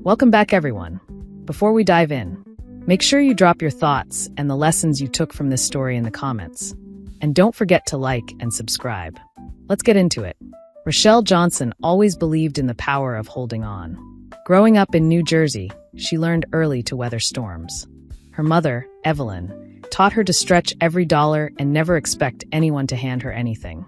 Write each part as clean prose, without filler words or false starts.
Welcome back, everyone. Before we dive in, make sure you drop your thoughts and the lessons you took from this story in the comments. And don't forget to like and subscribe. Let's get into it. Rochelle Johnson always believed in the power of holding on. Growing up in New Jersey, she learned early to weather storms. Her mother, Evelyn, taught her to stretch every dollar and never expect anyone to hand her anything.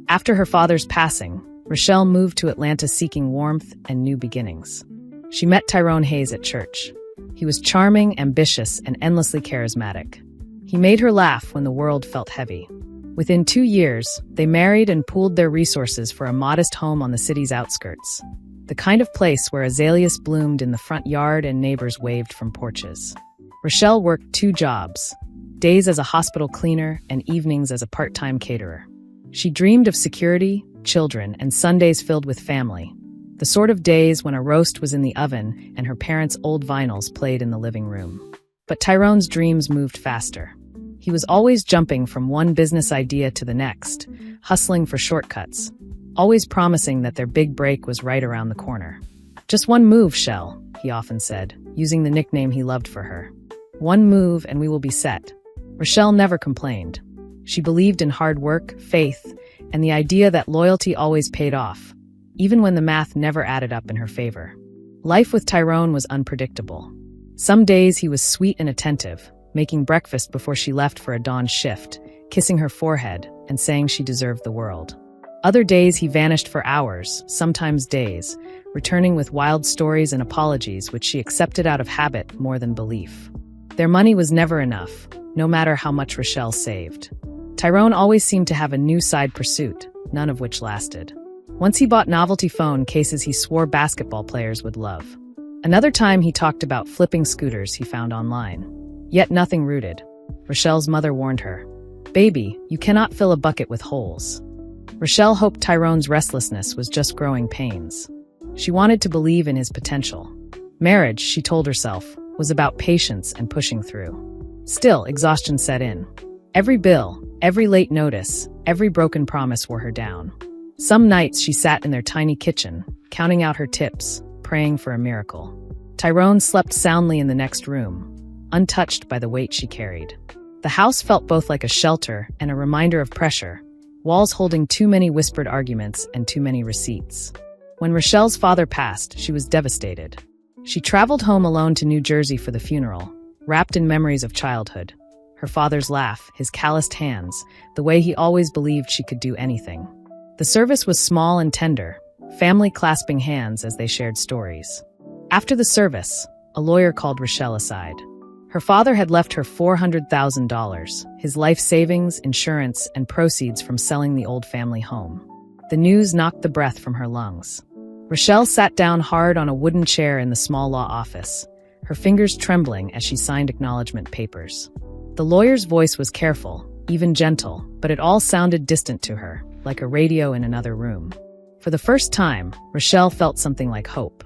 After her father's passing, Rochelle moved to Atlanta seeking warmth and new beginnings. She met Tyrone Hayes at church. He was charming, ambitious, and endlessly charismatic. He made her laugh when the world felt heavy. Within 2 years, they married and pooled their resources for a modest home on the city's outskirts, the kind of place where azaleas bloomed in the front yard and neighbors waved from porches. Rochelle worked 2 jobs, days as a hospital cleaner and evenings as a part-time caterer. She dreamed of security, children, and Sundays filled with family, the sort of days when a roast was in the oven and her parents' old vinyls played in the living room. But Tyrone's dreams moved faster. He was always jumping from one business idea to the next, hustling for shortcuts, always promising that their big break was right around the corner. "Just one move, Shell," he often said, using the nickname he loved for her. "One move and we will be set." Rochelle never complained. She believed in hard work, faith, and the idea that loyalty always paid off, even when the math never added up in her favor. Life with Tyrone was unpredictable. Some days he was sweet and attentive, making breakfast before she left for a dawn shift, kissing her forehead and saying she deserved the world. Other days he vanished for hours, sometimes days, returning with wild stories and apologies which she accepted out of habit more than belief. Their money was never enough, no matter how much Rochelle saved. Tyrone always seemed to have a new side pursuit, none of which lasted. Once he bought novelty phone cases he swore basketball players would love. Another time he talked about flipping scooters he found online. Yet nothing rooted. Rochelle's mother warned her, "Baby, you cannot fill a bucket with holes." Rochelle hoped Tyrone's restlessness was just growing pains. She wanted to believe in his potential. Marriage, she told herself, was about patience and pushing through. Still, exhaustion set in. Every bill, every late notice, every broken promise wore her down. Some nights she sat in their tiny kitchen, counting out her tips, praying for a miracle. Tyrone slept soundly in the next room, untouched by the weight she carried. The house felt both like a shelter and a reminder of pressure, walls holding too many whispered arguments and too many receipts. When Rochelle's father passed, she was devastated. She traveled home alone to New Jersey for the funeral, wrapped in memories of childhood. Her father's laugh, his calloused hands, the way he always believed she could do anything. The service was small and tender, family clasping hands as they shared stories. After the service, a lawyer called Rochelle aside. Her father had left her $400,000, his life savings, insurance, and proceeds from selling the old family home. The news knocked the breath from her lungs. Rochelle sat down hard on a wooden chair in the small law office, her fingers trembling as she signed acknowledgement papers. The lawyer's voice was careful, even gentle, but it all sounded distant to her, like a radio in another room. For the first time, Rochelle felt something like hope.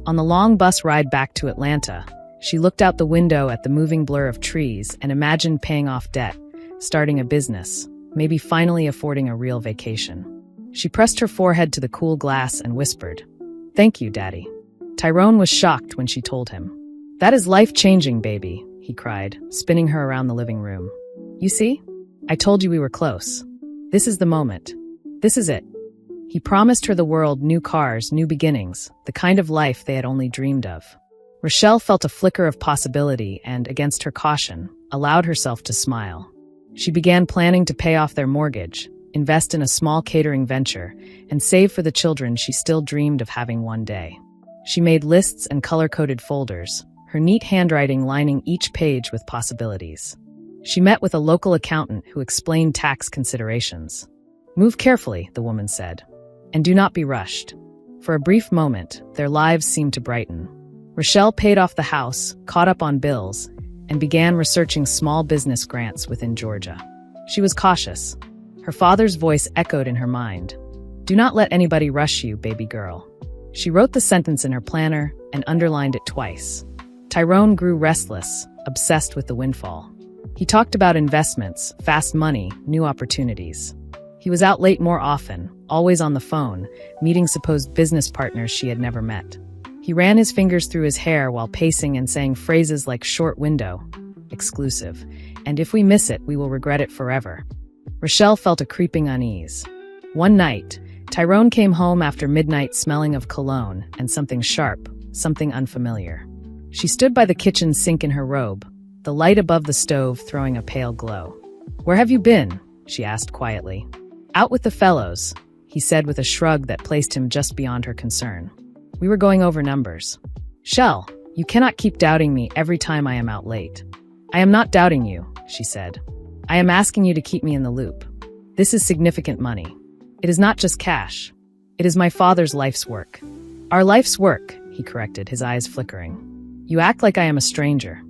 On the long bus ride back to Atlanta, she looked out the window at the moving blur of trees and imagined paying off debt, starting a business, maybe finally affording a real vacation. She pressed her forehead to the cool glass and whispered, "Thank you, Daddy." Tyrone was shocked when she told him. "That is life-changing, baby," he cried, spinning her around the living room. "You see? I told you we were close. This is the moment. This is it." He promised her the world, new cars, new beginnings, the kind of life they had only dreamed of. Rochelle felt a flicker of possibility and, against her caution, allowed herself to smile. She began planning to pay off their mortgage, invest in a small catering venture, and save for the children she still dreamed of having one day. She made lists and color-coded folders, her neat handwriting lining each page with possibilities. She met with a local accountant who explained tax considerations. "Move carefully," the woman said, "and do not be rushed." For a brief moment, their lives seemed to brighten. Rochelle paid off the house, caught up on bills, and began researching small business grants within Georgia. She was cautious. Her father's voice echoed in her mind. "Do not let anybody rush you, baby girl." She wrote the sentence in her planner and underlined it twice. Tyrone grew restless, obsessed with the windfall. He talked about investments, fast money, new opportunities. He was out late more often, always on the phone, meeting supposed business partners she had never met. He ran his fingers through his hair while pacing and saying phrases like short window, exclusive, and if we miss it, we will regret it forever. Rochelle felt a creeping unease. One night, Tyrone came home after midnight smelling of cologne and something sharp, something unfamiliar. She stood by the kitchen sink in her robe, the light above the stove throwing a pale glow. "Where have you been?" she asked quietly. "Out with the fellows," he said with a shrug that placed him just beyond her concern. "We were going over numbers." "Shell, you cannot keep doubting me every time I am out late." "I am not doubting you," she said. "I am asking you to keep me in the loop. This is significant money. It is not just cash. It is my father's life's work." "Our life's work," he corrected, his eyes flickering. "You act like I am a stranger.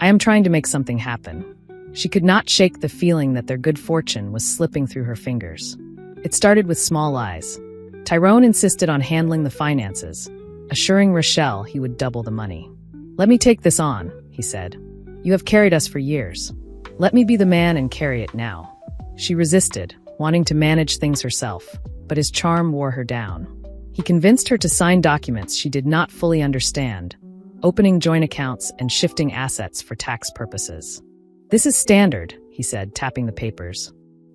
I am trying to make something happen." She could not shake the feeling that their good fortune was slipping through her fingers. It started with small lies. Tyrone insisted on handling the finances, assuring Rochelle he would double the money. "Let me take this on," he said. "You have carried us for years. Let me be the man and carry it now." She resisted, wanting to manage things herself, but his charm wore her down. He convinced her to sign documents she did not fully understand, opening joint accounts and shifting assets for tax purposes. "This is standard," he said, tapping the papers.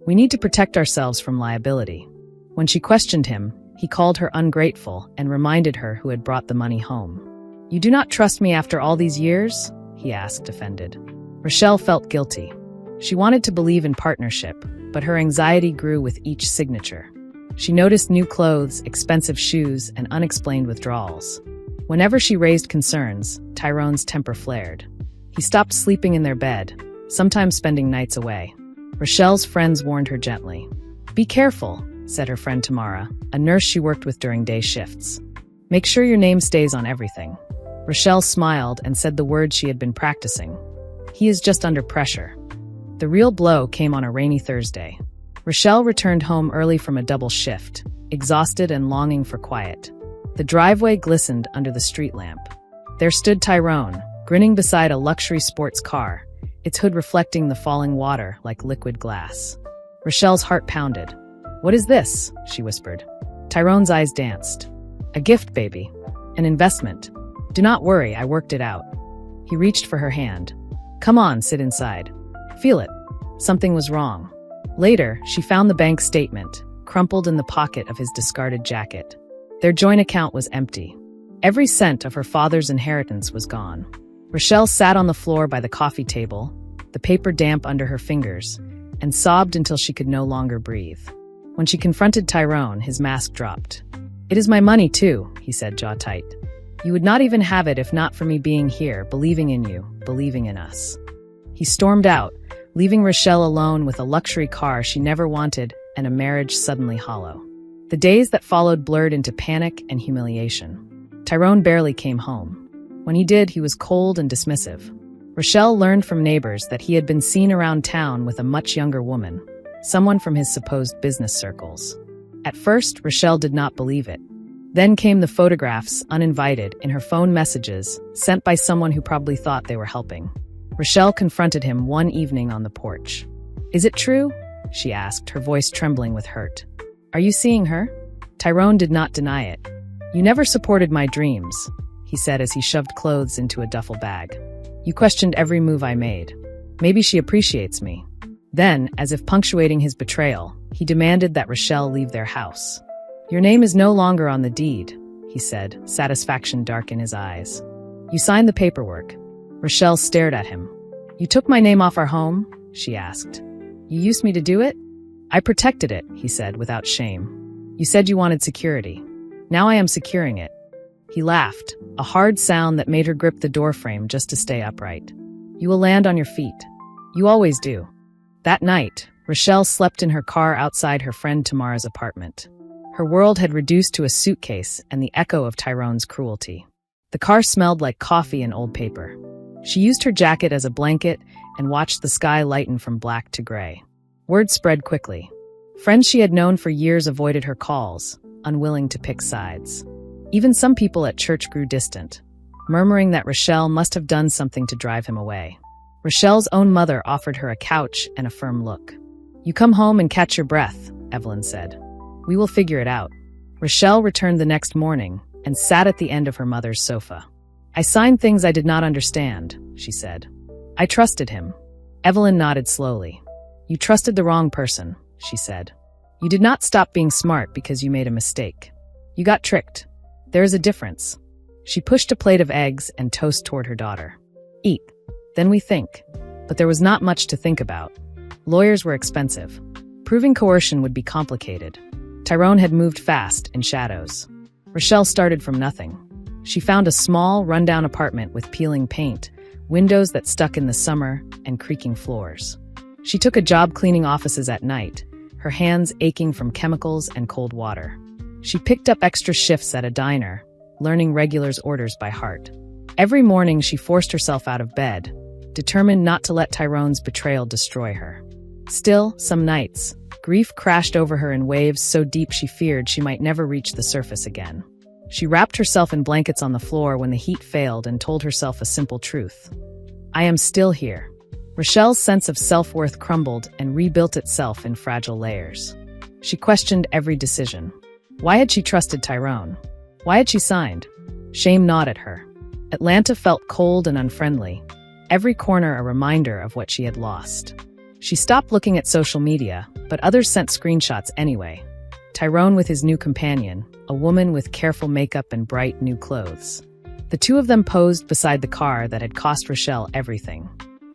"We need to protect ourselves from liability." When she questioned him, he called her ungrateful and reminded her who had brought the money home. "You do not trust me after all these years?" he asked, offended. Rochelle felt guilty. She wanted to believe in partnership, but her anxiety grew with each signature. She noticed new clothes, expensive shoes, and unexplained withdrawals. Whenever she raised concerns, Tyrone's temper flared. He stopped sleeping in their bed, sometimes spending nights away. Rochelle's friends warned her gently. "Be careful," said her friend Tamara, a nurse she worked with during day shifts. "Make sure your name stays on everything." Rochelle smiled and said the words she had been practicing. "He is just under pressure." The real blow came on a rainy Thursday. Rochelle returned home early from a double shift, exhausted and longing for quiet. The driveway glistened under the street lamp. There stood Tyrone, grinning beside a luxury sports car, its hood reflecting the falling water like liquid glass. Rochelle's heart pounded. "What is this?" she whispered. Tyrone's eyes danced. "A gift, baby. An investment. Do not worry, I worked it out." He reached for her hand. "Come on, sit inside. Feel it." Something was wrong. Later, she found the bank statement, crumpled in the pocket of his discarded jacket. Their joint account was empty. Every cent of her father's inheritance was gone. Rochelle sat on the floor by the coffee table, the paper damp under her fingers, and sobbed until she could no longer breathe. When she confronted Tyrone, his mask dropped. "It is my money too," he said, jaw tight. "You would not even have it if not for me being here, believing in you, believing in us." He stormed out, leaving Rochelle alone with a luxury car she never wanted and a marriage suddenly hollow. The days that followed blurred into panic and humiliation. Tyrone barely came home. When he did, he was cold and dismissive. Rochelle learned from neighbors that he had been seen around town with a much younger woman, someone from his supposed business circles. At first, Rochelle did not believe it. Then came the photographs, uninvited, in her phone messages, sent by someone who probably thought they were helping. Rochelle confronted him one evening on the porch. "Is it true?" she asked, her voice trembling with hurt. "Are you seeing her?" Tyrone did not deny it. "You never supported my dreams," he said as he shoved clothes into a duffel bag. "You questioned every move I made. Maybe she appreciates me." Then, as if punctuating his betrayal, he demanded that Rochelle leave their house. "Your name is no longer on the deed," he said, satisfaction dark in his eyes. "You signed the paperwork." Rochelle stared at him. "You took my name off our home?" she asked. "You used me to do it?" "I protected it," he said without shame. "You said you wanted security. Now I am securing it." He laughed, a hard sound that made her grip the doorframe just to stay upright. "You will land on your feet. You always do." That night, Rochelle slept in her car outside her friend Tamara's apartment. Her world had reduced to a suitcase and the echo of Tyrone's cruelty. The car smelled like coffee and old paper. She used her jacket as a blanket and watched the sky lighten from black to gray. Word spread quickly. Friends she had known for years avoided her calls, unwilling to pick sides. Even some people at church grew distant, murmuring that Rochelle must have done something to drive him away. Rochelle's own mother offered her a couch and a firm look. "You come home and catch your breath," Evelyn said. "We will figure it out." Rochelle returned the next morning, and sat at the end of her mother's sofa. "I signed things I did not understand," she said. "I trusted him." Evelyn nodded slowly. "You trusted the wrong person," she said. "You did not stop being smart because you made a mistake. You got tricked. There is a difference." She pushed a plate of eggs and toast toward her daughter. "Eat. Then we think." But there was not much to think about. Lawyers were expensive. Proving coercion would be complicated. Tyrone had moved fast in shadows. Rochelle started from nothing. She found a small, rundown apartment with peeling paint, windows that stuck in the summer, and creaking floors. She took a job cleaning offices at night, her hands aching from chemicals and cold water. She picked up extra shifts at a diner, learning regulars' orders by heart. Every morning she forced herself out of bed, determined not to let Tyrone's betrayal destroy her. Still, some nights, grief crashed over her in waves so deep she feared she might never reach the surface again. She wrapped herself in blankets on the floor when the heat failed and told herself a simple truth. "I am still here." Rochelle's sense of self-worth crumbled and rebuilt itself in fragile layers. She questioned every decision. Why had she trusted Tyrone? Why had she signed? Shame gnawed at her. Atlanta felt cold and unfriendly, every corner a reminder of what she had lost. She stopped looking at social media, but others sent screenshots anyway. Tyrone with his new companion, a woman with careful makeup and bright new clothes. The two of them posed beside the car that had cost Rochelle everything.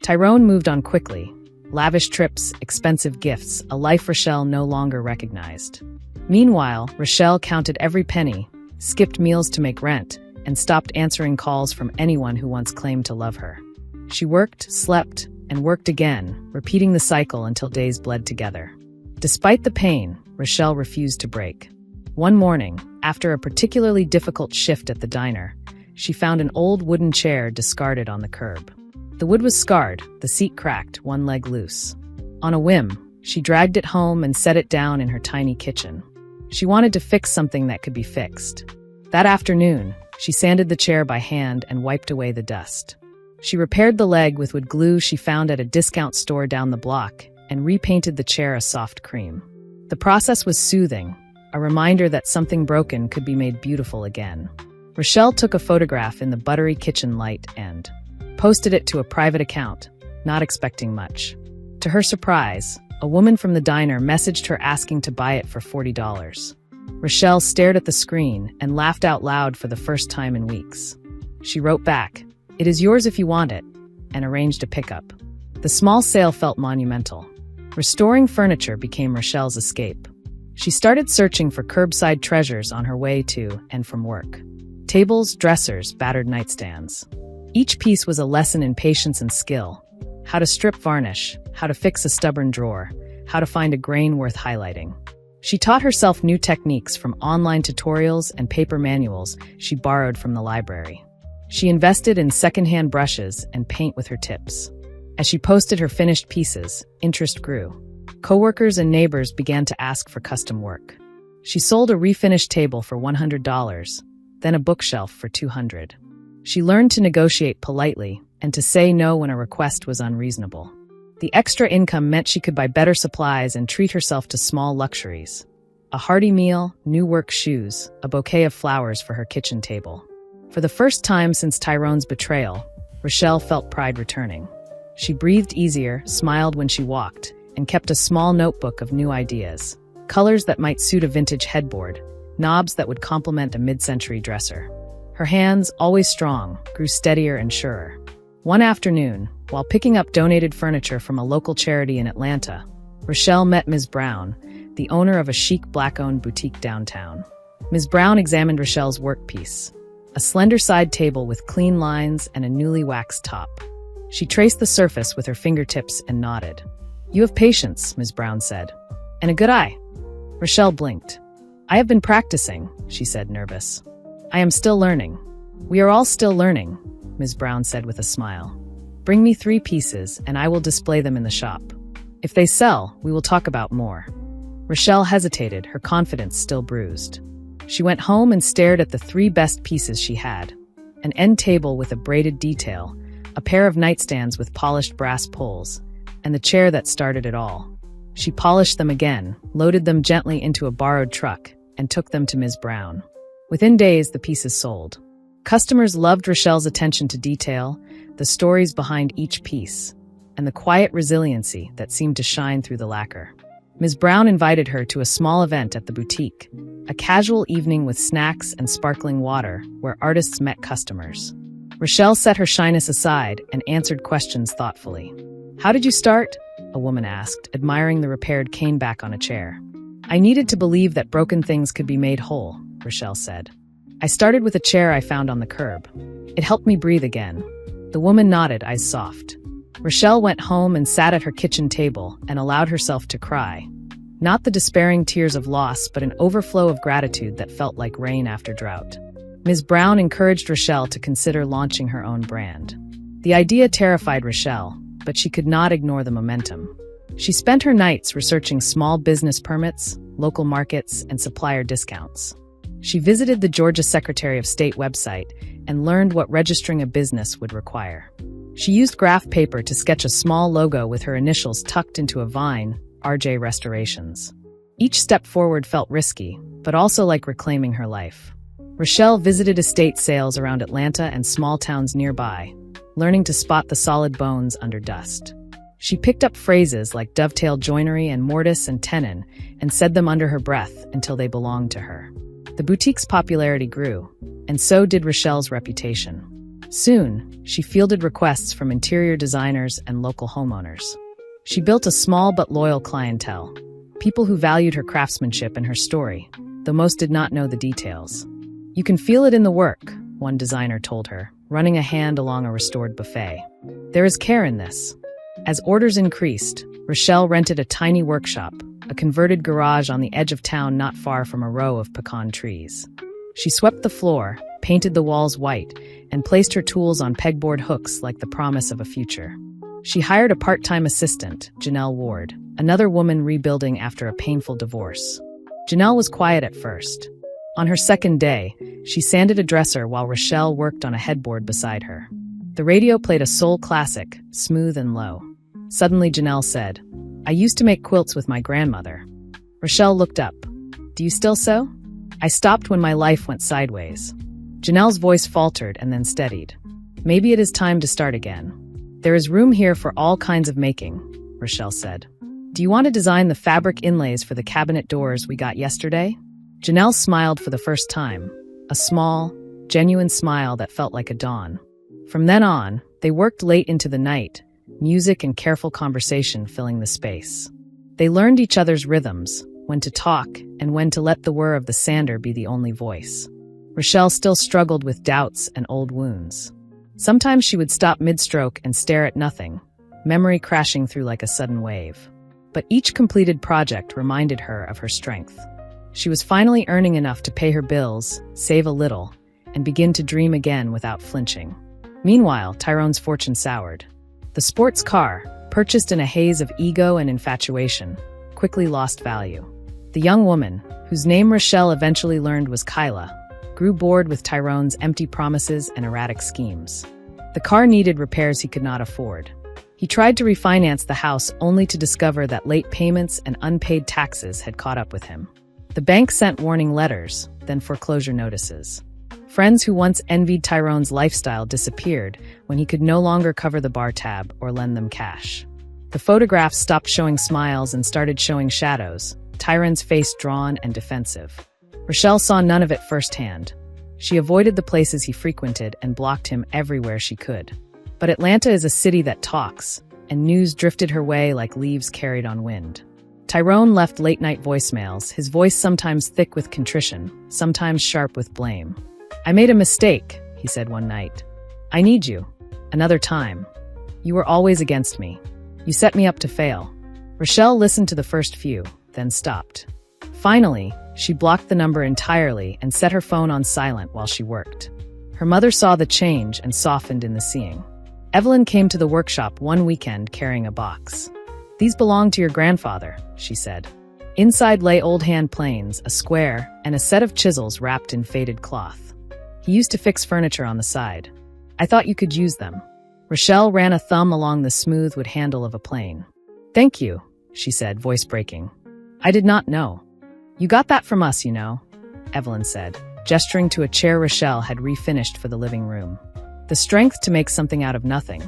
Tyrone moved on quickly. Lavish trips, expensive gifts, a life Rochelle no longer recognized. Meanwhile, Rochelle counted every penny, skipped meals to make rent, and stopped answering calls from anyone who once claimed to love her. She worked, slept, and worked again, repeating the cycle until days bled together. Despite the pain, Rochelle refused to break. One morning, after a particularly difficult shift at the diner, she found an old wooden chair discarded on the curb. The wood was scarred, the seat cracked, one leg loose. On a whim, she dragged it home and set it down in her tiny kitchen. She wanted to fix something that could be fixed. That afternoon, she sanded the chair by hand and wiped away the dust. She repaired the leg with wood glue she found at a discount store down the block and repainted the chair a soft cream. The process was soothing, a reminder that something broken could be made beautiful again. Rochelle took a photograph in the buttery kitchen light and posted it to a private account, not expecting much. To her surprise, a woman from the diner messaged her asking to buy it for $40. Rochelle stared at the screen and laughed out loud for the first time in weeks. She wrote back, "It is yours if you want it," and arranged a pickup. The small sale felt monumental. Restoring furniture became Rochelle's escape. She started searching for curbside treasures on her way to and from work. Tables, dressers, battered nightstands. Each piece was a lesson in patience and skill. How to strip varnish, how to fix a stubborn drawer, how to find a grain worth highlighting. She taught herself new techniques from online tutorials and paper manuals she borrowed from the library. She invested in secondhand brushes and paint with her tips. As she posted her finished pieces, interest grew. Coworkers and neighbors began to ask for custom work. She sold a refinished table for $100, then a bookshelf for $200. She learned to negotiate politely and to say no when a request was unreasonable. The extra income meant she could buy better supplies and treat herself to small luxuries. A hearty meal, new work shoes, a bouquet of flowers for her kitchen table. For the first time since Tyrone's betrayal, Rochelle felt pride returning. She breathed easier, smiled when she walked, and kept a small notebook of new ideas. Colors that might suit a vintage headboard, knobs that would complement a mid-century dresser. Her hands, always strong, grew steadier and surer. One afternoon, while picking up donated furniture from a local charity in Atlanta, Rochelle met Ms. Brown, the owner of a chic black-owned boutique downtown. Ms. Brown examined Rochelle's workpiece, a slender side table with clean lines and a newly waxed top. She traced the surface with her fingertips and nodded. "You have patience," Ms. Brown said, "and a good eye." Rochelle blinked. "I have been practicing," she said, nervous. "I am still learning." "We are all still learning," Ms. Brown said with a smile. "Bring me 3 pieces and I will display them in the shop. If they sell, we will talk about more." Rochelle hesitated, her confidence still bruised. She went home and stared at the 3 best pieces she had. An end table with a braided detail, a pair of nightstands with polished brass pulls, and the chair that started it all. She polished them again, loaded them gently into a borrowed truck, and took them to Ms. Brown. Within days, the pieces sold. Customers loved Rochelle's attention to detail, the stories behind each piece, and the quiet resiliency that seemed to shine through the lacquer. Ms. Brown invited her to a small event at the boutique, a casual evening with snacks and sparkling water where artists met customers. Rochelle set her shyness aside and answered questions thoughtfully. "How did you start?" a woman asked, admiring the repaired caneback on a chair. "I needed to believe that broken things could be made whole," Rochelle said. "I started with a chair I found on the curb. It helped me breathe again." The woman nodded, eyes soft. Rochelle went home and sat at her kitchen table and allowed herself to cry. Not the despairing tears of loss, but an overflow of gratitude that felt like rain after drought. Ms. Brown encouraged Rochelle to consider launching her own brand. The idea terrified Rochelle, but she could not ignore the momentum. She spent her nights researching small business permits, local markets, and supplier discounts. She visited the Georgia Secretary of State website and learned what registering a business would require. She used graph paper to sketch a small logo with her initials tucked into a vine, RJ Restorations. Each step forward felt risky, but also like reclaiming her life. Rochelle visited estate sales around Atlanta and small towns nearby, learning to spot the solid bones under dust. She picked up phrases like dovetail joinery and mortise and tenon and said them under her breath until they belonged to her. The boutique's popularity grew, and so did Rochelle's reputation. Soon, she fielded requests from interior designers and local homeowners. She built a small but loyal clientele, people who valued her craftsmanship and her story, though most did not know the details. "You can feel it in the work," one designer told her, running a hand along a restored buffet. "There is care in this." As orders increased, Rochelle rented a tiny workshop, a converted garage on the edge of town not far from a row of pecan trees. She swept the floor, painted the walls white, and placed her tools on pegboard hooks like the promise of a future. She hired a part-time assistant, Janelle Ward, another woman rebuilding after a painful divorce. Janelle was quiet at first. On her second day, she sanded a dresser while Rochelle worked on a headboard beside her. The radio played a soul classic, smooth and low. Suddenly Janelle said, "I used to make quilts with my grandmother." Rochelle looked up. "Do you still sew?" "I stopped when my life went sideways." Janelle's voice faltered and then steadied. "Maybe it is time to start again." "There is room here for all kinds of making," Rochelle said. "Do you want to design the fabric inlays for the cabinet doors we got yesterday?" Janelle smiled for the first time, a small, genuine smile that felt like a dawn. From then on, they worked late into the night, music and careful conversation filling the space. They learned each other's rhythms, when to talk and when to let the whir of the sander be the only voice. Rochelle still struggled with doubts and old wounds. Sometimes she would stop mid-stroke and stare at nothing, memory crashing through like a sudden wave. But each completed project reminded her of her strength. She was finally earning enough to pay her bills, save a little, and begin to dream again without flinching. Meanwhile, Tyrone's fortune soured. The sports car, purchased in a haze of ego and infatuation, quickly lost value. The young woman, whose name Rochelle eventually learned was Kyla, grew bored with Tyrone's empty promises and erratic schemes. The car needed repairs he could not afford. He tried to refinance the house only to discover that late payments and unpaid taxes had caught up with him. The bank sent warning letters, then foreclosure notices. Friends who once envied Tyrone's lifestyle disappeared when he could no longer cover the bar tab or lend them cash. The photographs stopped showing smiles and started showing shadows, Tyrone's face drawn and defensive. Rochelle saw none of it firsthand. She avoided the places he frequented and blocked him everywhere she could. But Atlanta is a city that talks, and news drifted her way like leaves carried on wind. Tyrone left late-night voicemails, his voice sometimes thick with contrition, sometimes sharp with blame. "I made a mistake," he said one night. "I need you. Another time. You were always against me. You set me up to fail." Rochelle listened to the first few, then stopped. Finally, she blocked the number entirely and set her phone on silent while she worked. Her mother saw the change and softened in the seeing. Evelyn came to the workshop one weekend carrying a box. "These belong to your grandfather," she said. Inside lay old hand planes, a square, and a set of chisels wrapped in faded cloth. "He used to fix furniture on the side. I thought you could use them." Rochelle ran a thumb along the smooth wood handle of a plane. "Thank you," she said, voice breaking. "I did not know." "You got that from us, you know," Evelyn said. gesturing to a chair Rochelle had refinished for the living room. The strength to make something out of nothing.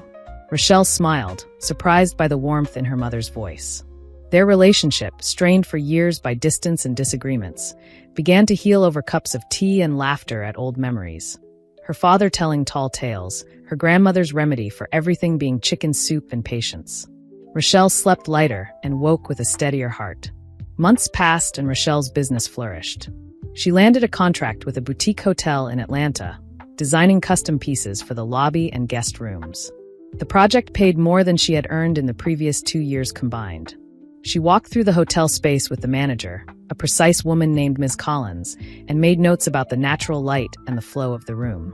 Rochelle smiled, surprised by the warmth in her mother's voice. Their relationship, strained for years by distance and disagreements, began to heal over cups of tea and laughter at old memories. Her father telling tall tales, her grandmother's remedy for everything being chicken soup and patience. Rochelle slept lighter and woke with a steadier heart. Months passed and Rochelle's business flourished. She landed a contract with a boutique hotel in Atlanta, designing custom pieces for the lobby and guest rooms. The project paid more than she had earned in the previous 2 years combined. She walked through the hotel space with the manager, a precise woman named Ms. Collins, and made notes about the natural light and the flow of the room.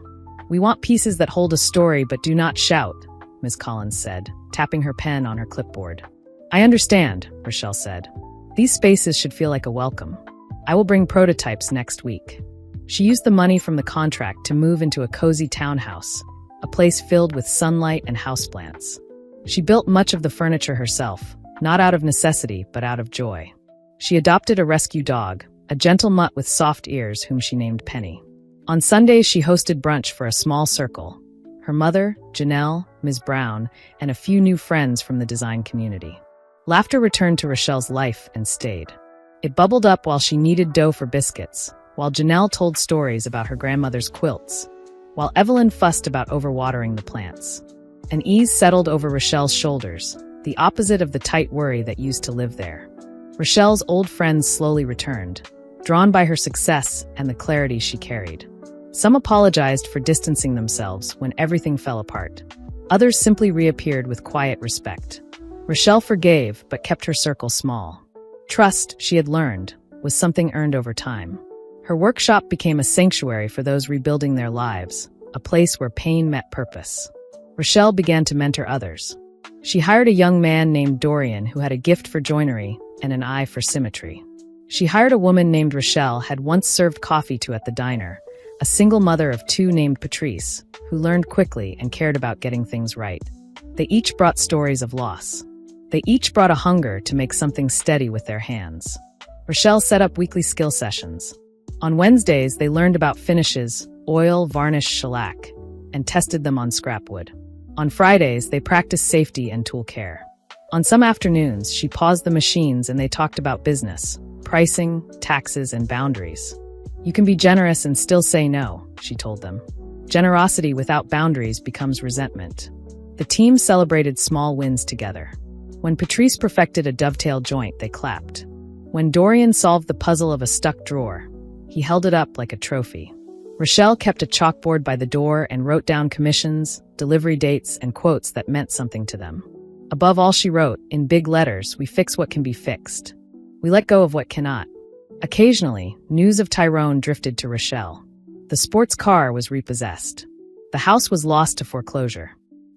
"We want pieces that hold a story but do not shout," Ms. Collins said, tapping her pen on her clipboard. "I understand," Rochelle said. "These spaces should feel like a welcome. I will bring prototypes next week." She used the money from the contract to move into a cozy townhouse, a place filled with sunlight and houseplants. She built much of the furniture herself, not out of necessity, but out of joy. She adopted a rescue dog, a gentle mutt with soft ears whom she named Penny. On Sundays, she hosted brunch for a small circle. Her mother, Janelle, Ms. Brown, and a few new friends from the design community. Laughter returned to Rochelle's life and stayed. It bubbled up while she kneaded dough for biscuits, while Janelle told stories about her grandmother's quilts, while Evelyn fussed about overwatering the plants. An ease settled over Rochelle's shoulders, the opposite of the tight worry that used to live there. Rochelle's old friends slowly returned, drawn by her success and the clarity she carried. Some apologized for distancing themselves when everything fell apart. Others simply reappeared with quiet respect. Rochelle forgave, but kept her circle small. Trust, she had learned, was something earned over time. Her workshop became a sanctuary for those rebuilding their lives, a place where pain met purpose. Rochelle began to mentor others. She hired a young man named Dorian who had a gift for joinery and an eye for symmetry. She hired a woman named Rochelle had once served coffee to at the diner, a single mother of 2 named Patrice, who learned quickly and cared about getting things right. They each brought stories of loss. They each brought a hunger to make something steady with their hands. Rochelle set up weekly skill sessions. On Wednesdays, they learned about finishes, oil, varnish, shellac, and tested them on scrap wood. On Fridays, they practiced safety and tool care. On some afternoons, she paused the machines and they talked about business, pricing, taxes, and boundaries. "You can be generous and still say no," she told them. Generosity without boundaries becomes resentment. The team celebrated small wins together. When Patrice perfected a dovetail joint, they clapped. When Dorian solved the puzzle of a stuck drawer, he held it up like a trophy. Rochelle kept a chalkboard by the door and wrote down commissions, delivery dates, and quotes that meant something to them. Above all, she wrote, in big letters, "We fix what can be fixed. We let go of what cannot." Occasionally, news of Tyrone drifted to Rochelle. The sports car was repossessed. The house was lost to foreclosure.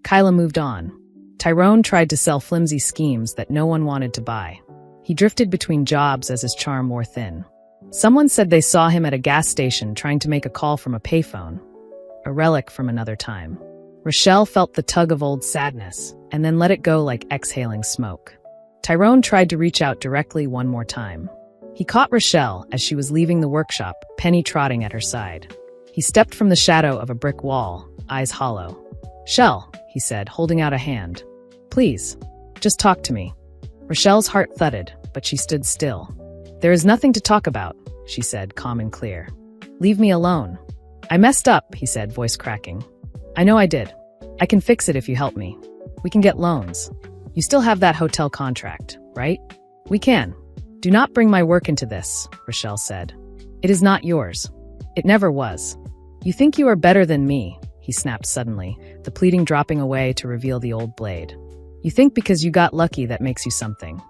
Kyla moved on. Tyrone tried to sell flimsy schemes that no one wanted to buy. He drifted between jobs as his charm wore thin. Someone said they saw him at a gas station trying to make a call from a payphone, a relic from another time. Rochelle felt the tug of old sadness, and then let it go like exhaling smoke. Tyrone tried to reach out directly one more time. He caught Rochelle as she was leaving the workshop, Penny trotting at her side. He stepped from the shadow of a brick wall, eyes hollow. "Shell," he said, holding out a hand. "Please, just talk to me." Rochelle's heart thudded, but she stood still. "There is nothing to talk about," she said, calm and clear. "Leave me alone." "I messed up," he said, voice cracking. "I know I did. I can fix it if you help me. We can get loans. You still have that hotel contract, right? We can. Do not bring my work into this," Rochelle said. "It is not yours. It never was. You think you are better than me," he snapped suddenly, the pleading dropping away to reveal the old blade. "You think because you got lucky that makes you something.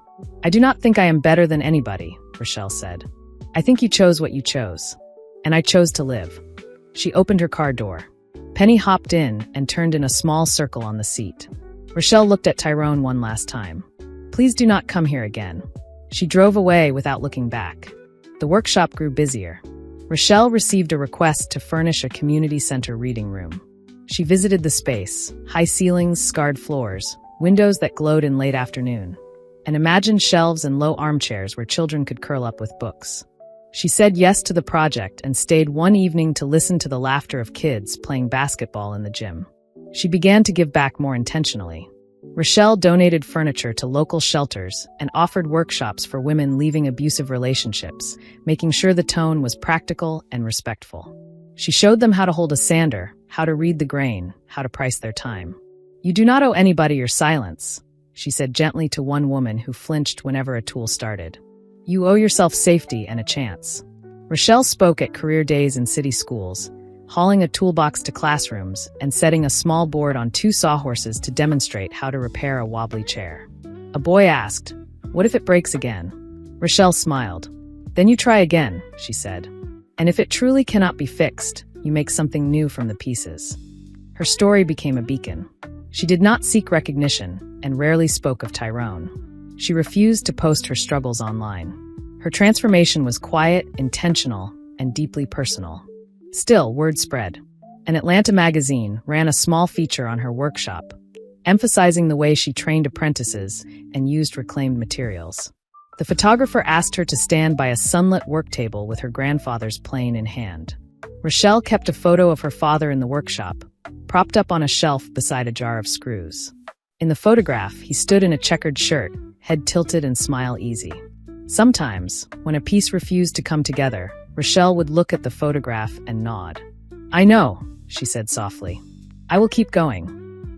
I do not think I am better than anybody," Rochelle said. "I think you chose what you chose. And I chose to live." She opened her car door. Penny hopped in and turned in a small circle on the seat. Rochelle looked at Tyrone one last time. "Please do not come here again." She drove away without looking back. The workshop grew busier. Rochelle received a request to furnish a community center reading room. She visited the space, high ceilings, scarred floors, windows that glowed in late afternoon, and imagined shelves and low armchairs where children could curl up with books. She said yes to the project and stayed one evening to listen to the laughter of kids playing basketball in the gym. She began to give back more intentionally. Rochelle donated furniture to local shelters and offered workshops for women leaving abusive relationships, making sure the tone was practical and respectful. She showed them how to hold a sander, how to read the grain, how to price their time. "You do not owe anybody your silence," she said gently to one woman who flinched whenever a tool started. "You owe yourself safety and a chance." Rochelle spoke at career days in city schools, hauling a toolbox to classrooms and setting a small board on 2 sawhorses to demonstrate how to repair a wobbly chair. A boy asked, "What if it breaks again?" Rochelle smiled. "Then you try again," she said. "And if it truly cannot be fixed, you make something new from the pieces." Her story became a beacon. She did not seek recognition and rarely spoke of Tyrone. She refused to post her struggles online. Her transformation was quiet, intentional, and deeply personal. Still, word spread. An Atlanta magazine ran a small feature on her workshop, emphasizing the way she trained apprentices and used reclaimed materials. The photographer asked her to stand by a sunlit work table with her grandfather's plane in hand. Rochelle kept a photo of her father in the workshop, propped up on a shelf beside a jar of screws. In the photograph, he stood in a checkered shirt, head tilted and smile easy. Sometimes, when a piece refused to come together, Rochelle would look at the photograph and nod. "I know," she said softly. "I will keep going."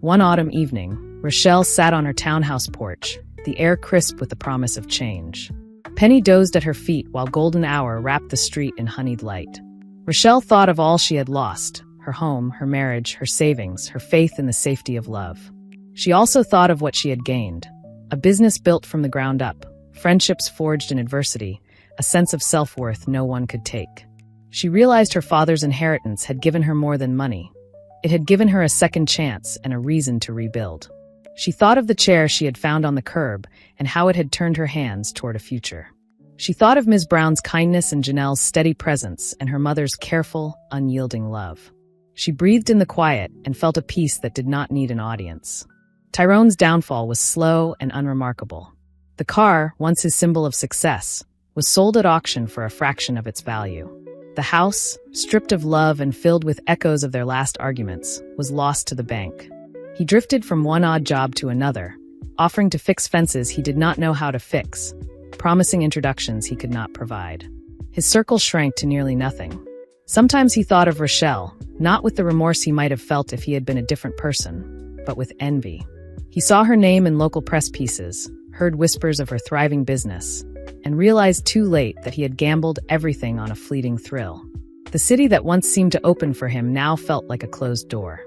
One autumn evening, Rochelle sat on her townhouse porch, the air crisp with the promise of change. Penny dozed at her feet while golden hour wrapped the street in honeyed light. Rochelle thought of all she had lost: her home, her marriage, her savings, her faith in the safety of love. She also thought of what she had gained: a business built from the ground up, friendships forged in adversity, a sense of self-worth no one could take. She realized her father's inheritance had given her more than money. It had given her a second chance and a reason to rebuild. She thought of the chair she had found on the curb and how it had turned her hands toward a future. She thought of Ms. Brown's kindness and Janelle's steady presence and her mother's careful, unyielding love. She breathed in the quiet and felt a peace that did not need an audience. Tyrone's downfall was slow and unremarkable. The car, once his symbol of success, was sold at auction for a fraction of its value. The house, stripped of love and filled with echoes of their last arguments, was lost to the bank. He drifted from one odd job to another, offering to fix fences he did not know how to fix, promising introductions he could not provide. His circle shrank to nearly nothing. Sometimes he thought of Rochelle, not with the remorse he might have felt if he had been a different person, but with envy. He saw her name in local press pieces, heard whispers of her thriving business, and realized too late that he had gambled everything on a fleeting thrill. The city that once seemed to open for him now felt like a closed door.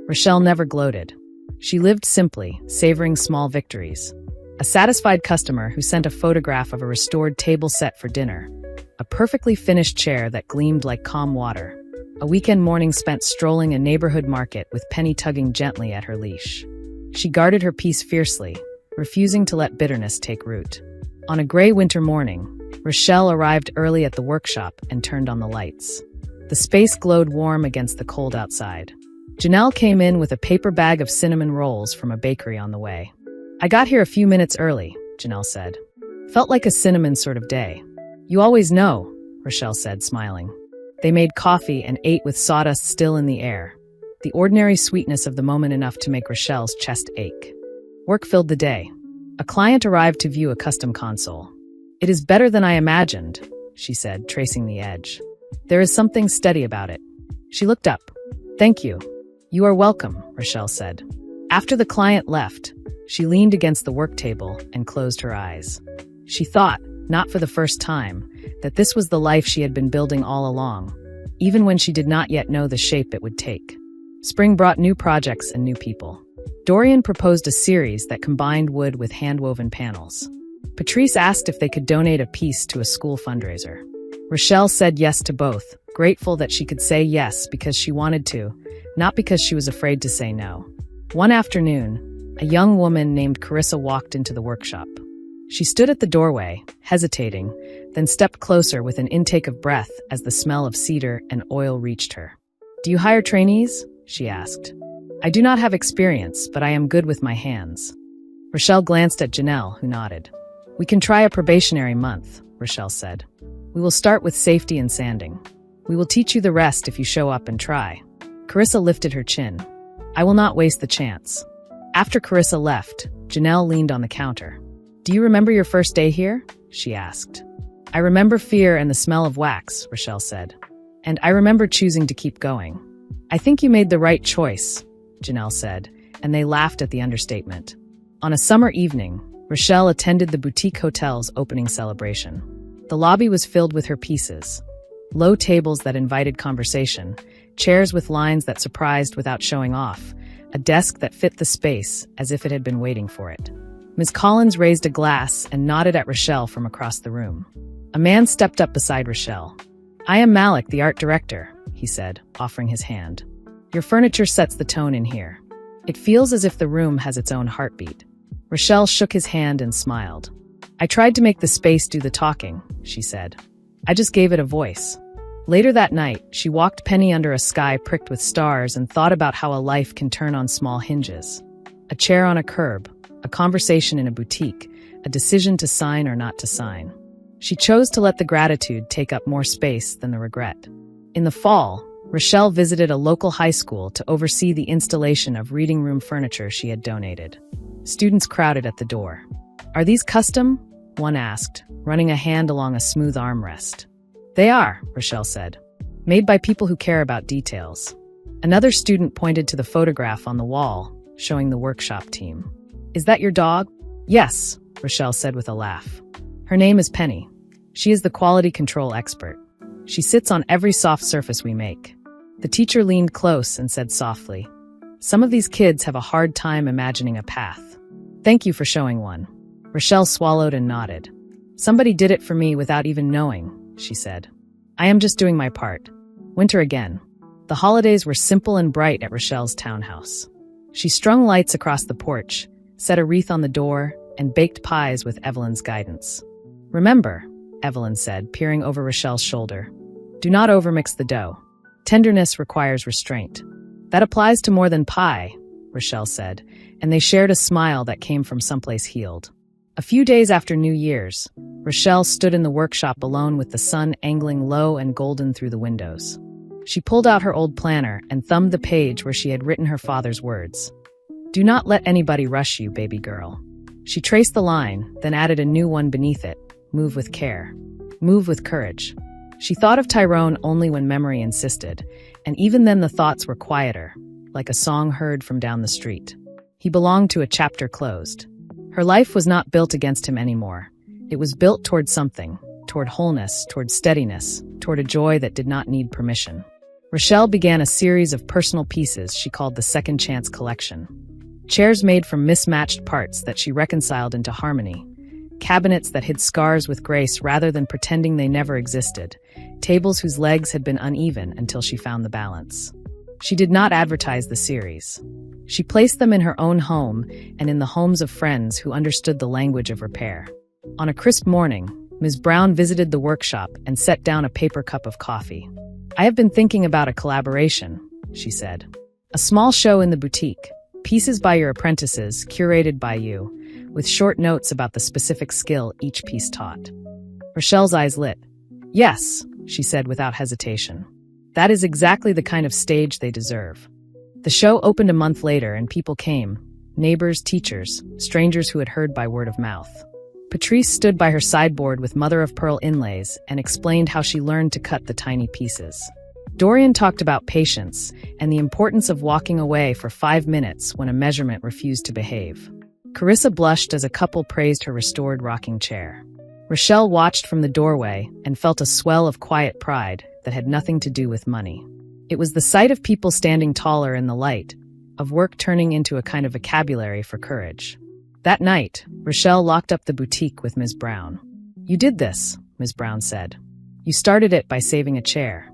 Rochelle never gloated. She lived simply, savoring small victories. A satisfied customer who sent a photograph of a restored table set for dinner, a perfectly finished chair that gleamed like calm water, a weekend morning spent strolling a neighborhood market with Penny tugging gently at her leash. She guarded her peace fiercely, refusing to let bitterness take root. On a gray winter morning, Rochelle arrived early at the workshop and turned on the lights. The space glowed warm against the cold outside. Janelle came in with a paper bag of cinnamon rolls from a bakery on the way. "I got here a few minutes early," Janelle said. "Felt like a cinnamon sort of day." "You always know," Rochelle said, smiling. They made coffee and ate with sawdust still in the air, the ordinary sweetness of the moment enough to make Rochelle's chest ache. Work filled the day. A client arrived to view a custom console. "It is better than I imagined," she said, tracing the edge. "There is something steady about it." She looked up. "Thank you." "You are welcome," Rochelle said. After the client left, she leaned against the work table and closed her eyes. She thought, not for the first time, that this was the life she had been building all along, even when she did not yet know the shape it would take. Spring brought new projects and new people. Dorian proposed a series that combined wood with hand-woven panels. Patrice asked if they could donate a piece to a school fundraiser. Rochelle said yes to both, grateful that she could say yes because she wanted to, not because she was afraid to say no. One afternoon, a young woman named Carissa walked into the workshop. She stood at the doorway, hesitating, then stepped closer with an intake of breath as the smell of cedar and oil reached her. "Do you hire trainees?" she asked. "I do not have experience, but I am good with my hands." Rochelle glanced at Janelle, who nodded. "We can try a probationary month," Rochelle said. We will start with safety and sanding. We will teach you the rest if you show up and try. Carissa lifted her chin. I will not waste the chance. After Carissa left, Janelle leaned on the counter. Do you remember your first day here? She asked. I remember fear and the smell of wax, Rochelle said. And I remember choosing to keep going. I think you made the right choice, Janelle said, and they laughed at the understatement. On a summer evening, Rochelle attended the boutique hotel's opening celebration. The lobby was filled with her pieces. Low tables that invited conversation, chairs with lines that surprised without showing off, a desk that fit the space as if it had been waiting for it. Ms. Collins raised a glass and nodded at Rochelle from across the room. A man stepped up beside Rochelle. I am Malik, the art director, he said, offering his hand. Your furniture sets the tone in here. It feels as if the room has its own heartbeat. Rochelle shook his hand and smiled. I tried to make the space do the talking, she said. I just gave it a voice. Later that night, she walked Penny under a sky pricked with stars and thought about how a life can turn on small hinges. A chair on a curb, a conversation in a boutique, a decision to sign or not to sign. She chose to let the gratitude take up more space than the regret. In the fall, Rochelle visited a local high school to oversee the installation of reading room furniture she had donated. Students crowded at the door. Are these custom? One asked, running a hand along a smooth armrest. They are, Rochelle said. Made by people who care about details. Another student pointed to the photograph on the wall, showing the workshop team. Is that your dog? Yes, Rochelle said with a laugh. Her name is Penny. She is the quality control expert. She sits on every soft surface we make. The teacher leaned close and said softly, some of these kids have a hard time imagining a path. Thank you for showing one. Rochelle swallowed and nodded. Somebody did it for me without even knowing, she said. I am just doing my part. Winter again. The holidays were simple and bright at Rochelle's townhouse. She strung lights across the porch, set a wreath on the door, and baked pies with Evelyn's guidance. Remember, Evelyn said, peering over Rochelle's shoulder, do not overmix the dough. Tenderness requires restraint. That applies to more than pie, Rochelle said, and they shared a smile that came from someplace healed. A few days after New Year's, Rochelle stood in the workshop alone with the sun angling low and golden through the windows. She pulled out her old planner and thumbed the page where she had written her father's words. Do not let anybody rush you, baby girl. She traced the line, then added a new one beneath it. Move with care. Move with courage. She thought of Tyrone only when memory insisted, and even then the thoughts were quieter, like a song heard from down the street. He belonged to a chapter closed. Her life was not built against him anymore. It was built toward something, toward wholeness, toward steadiness, toward a joy that did not need permission. Rochelle began a series of personal pieces she called the Second Chance Collection. Chairs made from mismatched parts that she reconciled into harmony. Cabinets that hid scars with grace rather than pretending they never existed. Tables whose legs had been uneven until she found the balance. She did not advertise the series. She placed them in her own home and in the homes of friends who understood the language of repair. On a crisp morning, Ms. Brown visited the workshop and set down a paper cup of coffee. I have been thinking about a collaboration, she said. A small show in the boutique, pieces by your apprentices, curated by you, with short notes about the specific skill each piece taught. Rochelle's eyes lit. Yes, she said without hesitation. That is exactly the kind of stage they deserve. The show opened a month later and people came, neighbors, teachers, strangers who had heard by word of mouth. Patrice stood by her sideboard with mother-of-pearl inlays and explained how she learned to cut the tiny pieces. Dorian talked about patience and the importance of walking away for 5 minutes when a measurement refused to behave. Carissa blushed as a couple praised her restored rocking chair. Rochelle watched from the doorway and felt a swell of quiet pride that had nothing to do with money. It was the sight of people standing taller in the light, of work turning into a kind of vocabulary for courage. That night, Rochelle locked up the boutique with Ms. Brown. You did this, Ms. Brown said. You started it by saving a chair.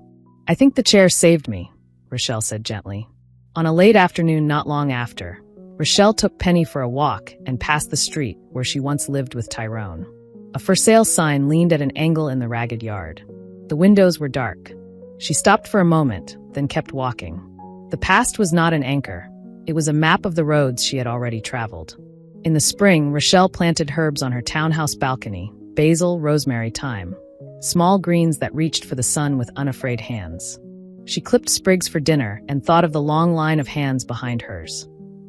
I think the chair saved me, Rochelle said gently. On a late afternoon not long after, Rochelle took Penny for a walk and passed the street where she once lived with Tyrone. A for sale sign leaned at an angle in the ragged yard. The windows were dark. She stopped for a moment, then kept walking. The past was not an anchor. It was a map of the roads she had already traveled. In the spring, Rochelle planted herbs on her townhouse balcony, basil, rosemary, thyme. small greens that reached for the sun with unafraid hands. She clipped sprigs for dinner and thought of the long line of hands behind hers.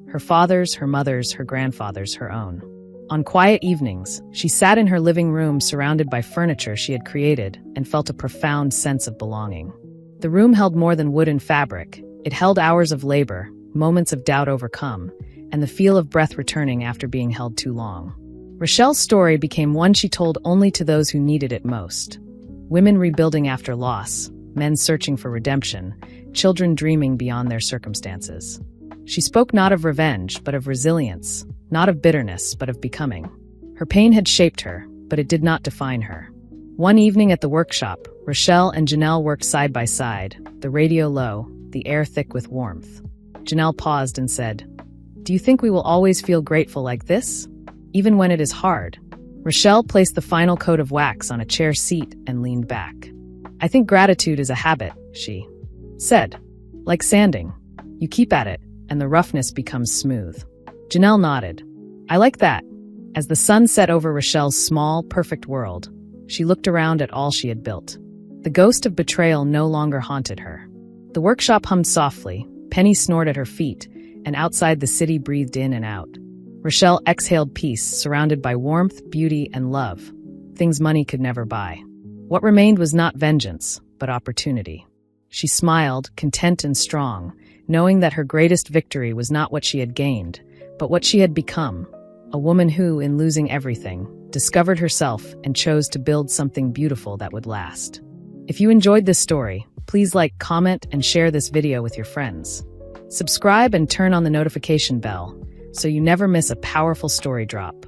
Her father's, her mother's, her grandfather's, her own. On quiet evenings, she sat in her living room surrounded by furniture she had created and felt a profound sense of belonging. The room held more than wood and fabric. It held hours of labor, moments of doubt overcome, and the feel of breath returning after being held too long. Rochelle's story became one she told only to those who needed it most. Women rebuilding after loss, men searching for redemption, children dreaming beyond their circumstances. She spoke not of revenge, but of resilience, not of bitterness, but of becoming. Her pain had shaped her, but it did not define her. One evening at the workshop, Rochelle and Janelle worked side by side, the radio low, the air thick with warmth. Janelle paused and said, "Do you think we will always feel grateful like this? Even when it is hard?" Rochelle placed the final coat of wax on a chair seat and leaned back. "I think gratitude is a habit," she said. "Like sanding. You keep at it, and the roughness becomes smooth." Janelle nodded. "I like that." As the sun set over Rochelle's small, perfect world, she looked around at all she had built. The ghost of betrayal no longer haunted her. The workshop hummed softly, Penny snored at her feet, and outside the city breathed in and out. Rochelle exhaled peace, surrounded by warmth, beauty, and love, things money could never buy. What remained was not vengeance, but opportunity. She smiled, content and strong, knowing that her greatest victory was not what she had gained, but what she had become, a woman who, in losing everything, discovered herself and chose to build something beautiful that would last. If you enjoyed this story, please like, comment, and share this video with your friends. Subscribe and turn on the notification bell so you never miss a powerful story drop.